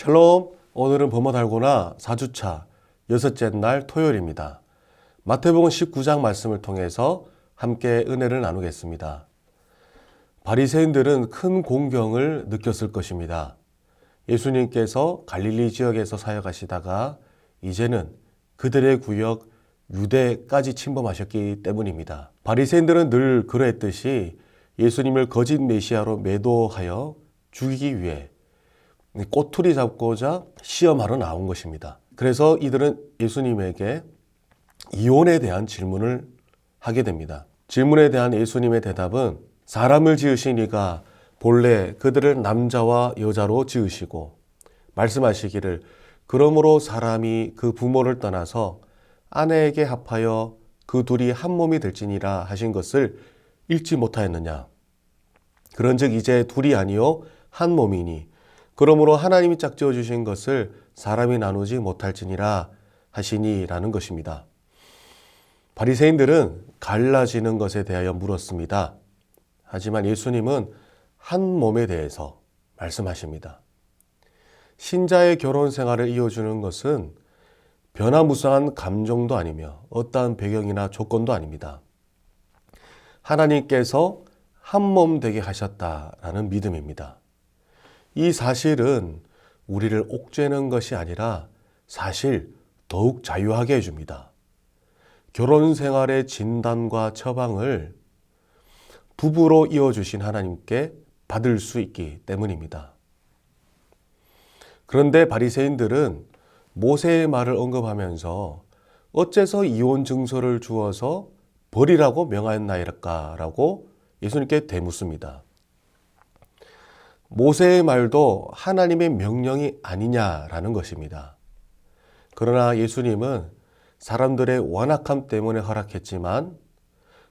샬롬, 오늘은 범어 달고나 4주차 여섯째 날 토요일입니다. 마태복음 19장 말씀을 통해서 함께 은혜를 나누겠습니다. 바리새인들은 큰 공경을 느꼈을 것입니다. 예수님께서 갈릴리 지역에서 사역하시다가 이제는 그들의 구역 유대까지 침범하셨기 때문입니다. 바리새인들은 늘 그러했듯이 예수님을 거짓 메시아로 매도하여 죽이기 위해 꼬투리 잡고자 시험하러 나온 것입니다. 그래서 이들은 예수님에게 이혼에 대한 질문을 하게 됩니다. 질문에 대한 예수님의 대답은 사람을 지으신 이가 본래 그들을 남자와 여자로 지으시고 말씀하시기를 그러므로 사람이 그 부모를 떠나서 아내에게 합하여 그 둘이 한 몸이 될지니라 하신 것을 읽지 못하였느냐. 그런즉 이제 둘이 아니요 한 몸이니 그러므로 하나님이 짝지어 주신 것을 사람이 나누지 못할지니라 하시니라는 것입니다. 바리새인들은 갈라지는 것에 대하여 물었습니다. 하지만 예수님은 한 몸에 대해서 말씀하십니다. 신자의 결혼 생활을 이어주는 것은 변화무쌍한 감정도 아니며 어떠한 배경이나 조건도 아닙니다. 하나님께서 한 몸 되게 하셨다라는 믿음입니다. 이 사실은 우리를 옥죄는 것이 아니라 사실 더욱 자유하게 해줍니다. 결혼 생활의 진단과 처방을 부부로 이어주신 하나님께 받을 수 있기 때문입니다. 그런데 바리새인들은 모세의 말을 언급하면서 어째서 이혼 증서를 주어서 버리라고 명하였나이까라고 예수님께 되묻습니다. 모세의 말도 하나님의 명령이 아니냐라는 것입니다. 그러나 예수님은 사람들의 완악함 때문에 허락했지만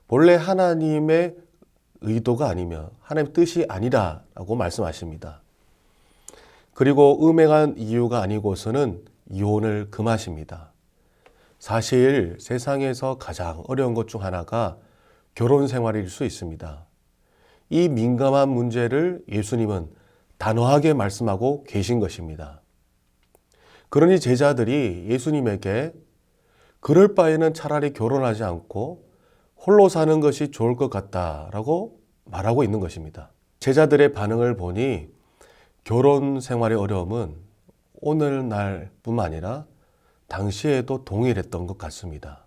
본래 하나님의 의도가 아니며 하나님의 뜻이 아니라고 말씀하십니다. 그리고 음행한 이유가 아니고서는 이혼을 금하십니다. 사실 세상에서 가장 어려운 것 중 하나가 결혼 생활일 수 있습니다. 이 민감한 문제를 예수님은 단호하게 말씀하고 계신 것입니다. 그러니 제자들이 예수님에게 그럴 바에는 차라리 결혼하지 않고 홀로 사는 것이 좋을 것 같다라고 말하고 있는 것입니다. 제자들의 반응을 보니 결혼 생활의 어려움은 오늘날뿐만 아니라 당시에도 동일했던 것 같습니다.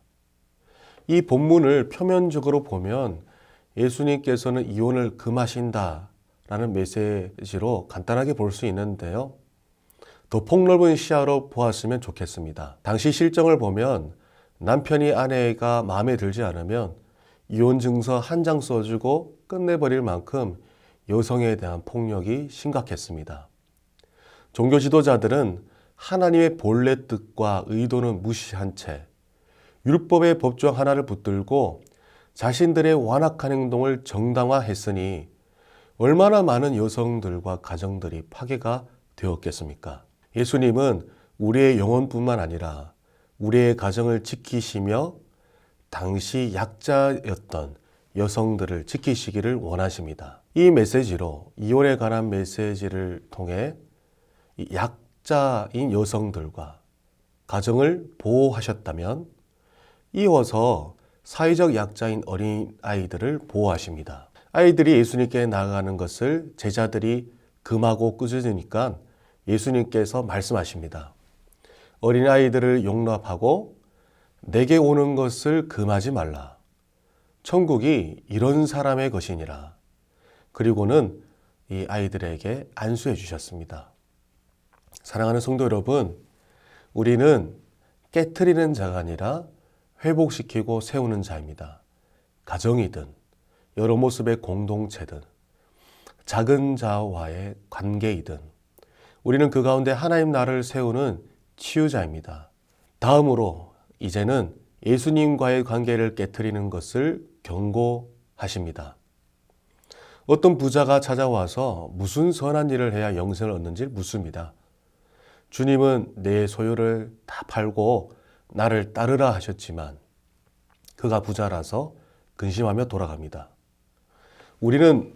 이 본문을 표면적으로 보면 예수님께서는 이혼을 금하신다라는 메시지로 간단하게 볼 수 있는데요. 더 폭넓은 시야로 보았으면 좋겠습니다. 당시 실정을 보면 남편이 아내가 마음에 들지 않으면 이혼 증서 한 장 써주고 끝내버릴 만큼 여성에 대한 폭력이 심각했습니다. 종교 지도자들은 하나님의 본래 뜻과 의도는 무시한 채 율법의 법정 하나를 붙들고 자신들의 완악한 행동을 정당화했으니 얼마나 많은 여성들과 가정들이 파괴가 되었겠습니까? 예수님은 우리의 영혼뿐만 아니라 우리의 가정을 지키시며 당시 약자였던 여성들을 지키시기를 원하십니다. 이 메시지로 이혼에 관한 메시지를 통해 약자인 여성들과 가정을 보호하셨다면 이어서 사회적 약자인 어린 아이들을 보호하십니다. 아이들이 예수님께 나아가는 것을 제자들이 금하고 꾸짖으니까 예수님께서 말씀하십니다. 어린 아이들을 용납하고 내게 오는 것을 금하지 말라. 천국이 이런 사람의 것이니라. 그리고는 이 아이들에게 안수해 주셨습니다. 사랑하는 성도 여러분, 우리는 깨트리는 자가 아니라 회복시키고 세우는 자입니다. 가정이든 여러 모습의 공동체든 작은 자와의 관계이든 우리는 그 가운데 하나님 나라를 세우는 치유자입니다. 다음으로 이제는 예수님과의 관계를 깨트리는 것을 경고하십니다. 어떤 부자가 찾아와서 무슨 선한 일을 해야 영생을 얻는지 묻습니다. 주님은 내 소유를 다 팔고 나를 따르라 하셨지만 그가 부자라서 근심하며 돌아갑니다. 우리는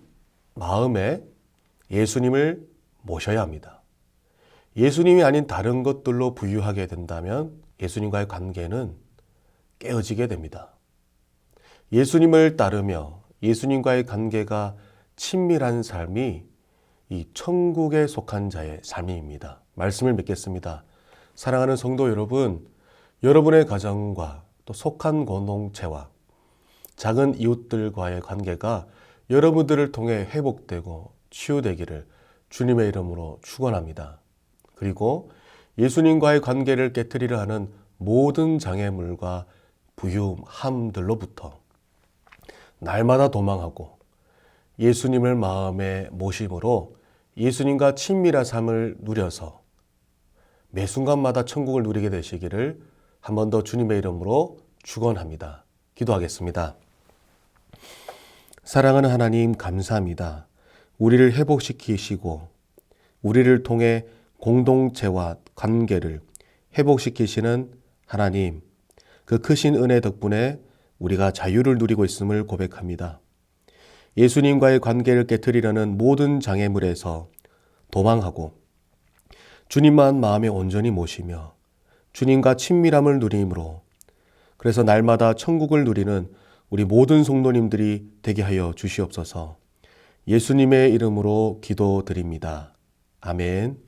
마음에 예수님을 모셔야 합니다. 예수님이 아닌 다른 것들로 부유하게 된다면 예수님과의 관계는 깨어지게 됩니다. 예수님을 따르며 예수님과의 관계가 친밀한 삶이 이 천국에 속한 자의 삶입니다. 말씀을 맺겠습니다. 사랑하는 성도 여러분, 여러분의 가정과 또 속한 공동체와 작은 이웃들과의 관계가 여러분들을 통해 회복되고 치유되기를 주님의 이름으로 축원합니다. 그리고 예수님과의 관계를 깨트리려 하는 모든 장애물과 부유함들로부터 날마다 도망하고 예수님을 마음에 모심으로 예수님과 친밀한 삶을 누려서 매 순간마다 천국을 누리게 되시기를 한 번 더 주님의 이름으로 축원합니다. 기도하겠습니다. 사랑하는 하나님, 감사합니다. 우리를 회복시키시고 우리를 통해 공동체와 관계를 회복시키시는 하나님, 그 크신 은혜 덕분에 우리가 자유를 누리고 있음을 고백합니다. 예수님과의 관계를 깨트리려는 모든 장애물에서 도망하고 주님만 마음에 온전히 모시며 주님과 친밀함을 누림으로, 그래서 날마다 천국을 누리는 우리 모든 성도님들이 되게 하여 주시옵소서. 예수님의 이름으로 기도드립니다. 아멘.